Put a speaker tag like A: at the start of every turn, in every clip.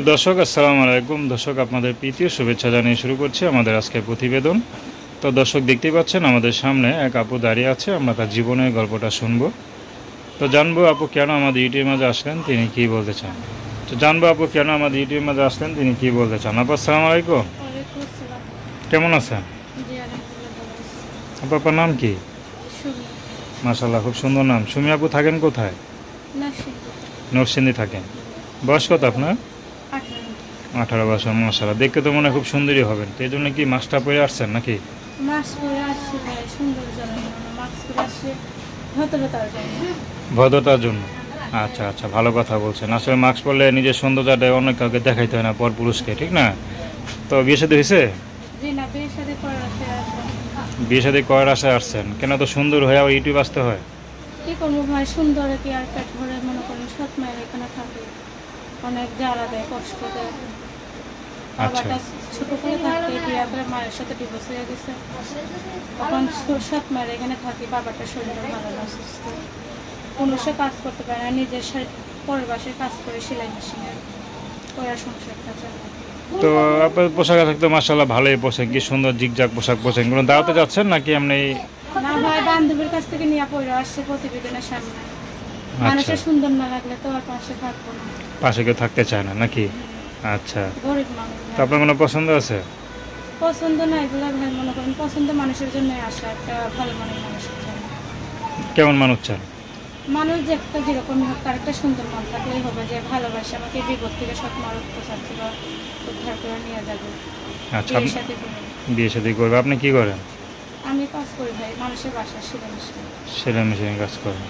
A: দর্শক আসসালামু আলাইকুম। দর্শক আপনাদের প্রীতীয় শুভেচ্ছা জানিয়ে শুরু করছি আমাদের আজকের প্রতিবেদন। তো দর্শক দেখতেই পাচ্ছেন আমাদের সামনে এক আপু দাঁড়িয়ে আছে, আমরা তার জীবনের গল্পটা শুনবো। তো জানবো আপু কেন আমাদের ইউটিউবের মাঝে আসলেন, তিনি কি বলতে চান। তো জানবো আপু কেন আমাদের ইউটিউবের মাঝে আসলেন, তিনি কি বলতে চান। আপু আসসালামু আলাইকুম,
B: ওয়ালাইকুম আসসালাম।
A: কেমন আছেন?
B: জি আলহামদুলিল্লাহ ভালো আছি।
A: আপু আপনার নাম কি?
B: সুমি।
A: মাশাআল্লাহ, খুব সুন্দর নাম। সুমি আপু থাকেন কোথায়?
B: নার্সিংহোম।
A: নরসিংদী থাকেন। বয়স কত আপনার?
B: 18।
A: 18 বছর। মাশাআল্লাহ, দেখতে তো মনে হয় খুব সুন্দরী হবেন। তো এই জন্য কি মাস্কটা পরে আসছেন নাকি?
B: মাস্ক পরে আসছি ভাই, সুন্দর জন্য মাস্ক পরে আসছে ভদ্রতার জন্য।
A: ভদ্রতার জন্য। আচ্ছা আচ্ছা, ভালো কথা বলছেন। আসলে মাস্ক পরলে নিজের সৌন্দর্যটা অন্য কাউকে দেখাইতে হয় না, পর পুরুষকে, ঠিক না? তো বিয়ে শাদী হয়েছে?
B: জি না, বিয়ের সাথে করার আছে আসলাম।
A: বিয়ে শাদী করার আশায় আসছেন কেন? তো সুন্দর হয়ে আবার ইউটিউব আসতে হয়।
B: কি করবো ভাই, সুন্দর কি আর পেট ভরে মনে করেন সৎ মায়ের এখানে থাকে, অনেক জ্বালা দেয়, কষ্ট দেয়।
A: আচ্ছা
B: বাবাটা ছোট করে থাকতে বিয়ে করে মায়ের সাথে ডিভোর্স হয়ে গেছে। তখন সৎ মায়ের এখানে থাকি, বাবাটা শরীরে ভালো না, অসুস্থ, কোনো সে কাজ করতে পারে না, নিজের পরের বাসায় কাজ করে সেলাই মেশিনে ওরা সংসারটা চালায়।
A: তো আপনার পোশাক আশাক তো মাশাআল্লাহ ভালোই পোশাক, কি সুন্দর জিগজাগ পোশাক পোশাক। কোনো দাওয়াতে যাচ্ছেন নাকি এমনি?
B: না ভাই, বান্ধবীর কাছ থেকে নিয়ে পড়ে আসছে প্রতিবেদনের সামনে।
A: আচ্ছা,
B: মানুষের সুন্দর না লাগলে তো আর পাশে থাকবো না।
A: পাশে কেউ থাকতে চায় না নাকি? আচ্ছা,
B: গরিব মানুষ
A: তো
B: ভাই।
A: আপনার কোনো পছন্দ আছে?
B: পছন্দ না, এগুলো ভাই মনে করেন পছন্দ মানুষের জন্য আসা, একটা ভালো মনের মানুষের জন্য।
A: কেমন মানুষ চান?
B: মানুষ যে একটা যেরকম হোক, তার একটা সুন্দর মন থাকলেই হবে, যে ভালোবাসে আমাকে বিপদ থেকে সৎ মার ছাড়তে বা উদ্ধার করে নিয়ে যাবে।
A: আচ্ছা,
B: বিয়ের সাথে করে
A: বিয়ে শাদী করবে। আপনি কি করেন?
B: আমি কাজ করি ভাই, মানুষের বাসা সেলাই মেশিন।
A: সেলাই মেশিনে কাজ করেন।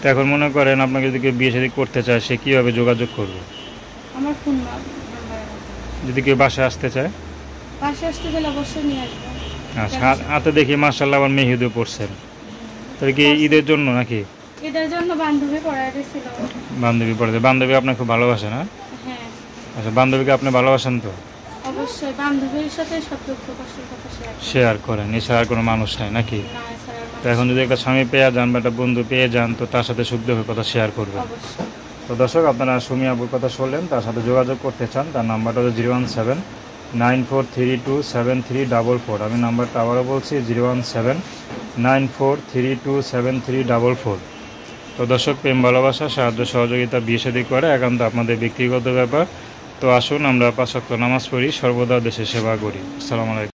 A: তো এখন মনে করেন আপনাকে যদি কেউ বিয়ে শাদী করতে চায়, সে কীভাবে যোগাযোগ করবে?
B: আমার ফোন নাম্বার
A: যদি কেউ বাসায় আসতে চায়?
B: পাশে আসতে গেলে অবশ্যই নিয়ে আসবো।
A: আচ্ছা, হাতে দেখি মাশাআল্লাহ আবার মেহেদিও পড়ছেন। তবে কি ঈদের জন্য নাকি?
B: এটার জন্য বান্ধবী পড়ায় দিয়েছিল।
A: বান্ধবী পড়াতে? বান্ধবী আপনার খুব ভালোবাসে না?
B: হ্যাঁ
A: আচ্ছা, বান্ধবীকে আপনি ভালোবাসেন তো?
B: অবশ্যই, বান্ধবীর সাথে সব দুঃখ কষ্টের কথা
A: শেয়ার করেন, এছাড়া আর কোনো মানুষ নাই নাকি?
B: না এছাড়া আর
A: তো এখন যদি একটা স্বামী পেয়ে যান বা একটা বন্ধু পেয়ে যান, তো তার সাথে সুখ দুঃখের কথা শেয়ার করবেন।
B: অবশ্যই।
A: তো দর্শক, আপনারা সুমি আবুর কথা শুনলেন, তার সাথে যোগাযোগ করতে চান, তার নাম্বারটা হচ্ছে 01794327344। আমি নাম্বারটা আবারও বলছি, 01794327344। তো দর্শক, প্রেম ভালোবাসা সাহায্য সহযোগিতা বিয়ে শাদী করে একান্ত আপনাদের ব্যক্তিগত ব্যাপার। তো আসুন আমরা 5 ওয়াক্ত নামাজ পড়ি, সর্বদা দেশের সেবা করি। আসসালামু আলাইকুম।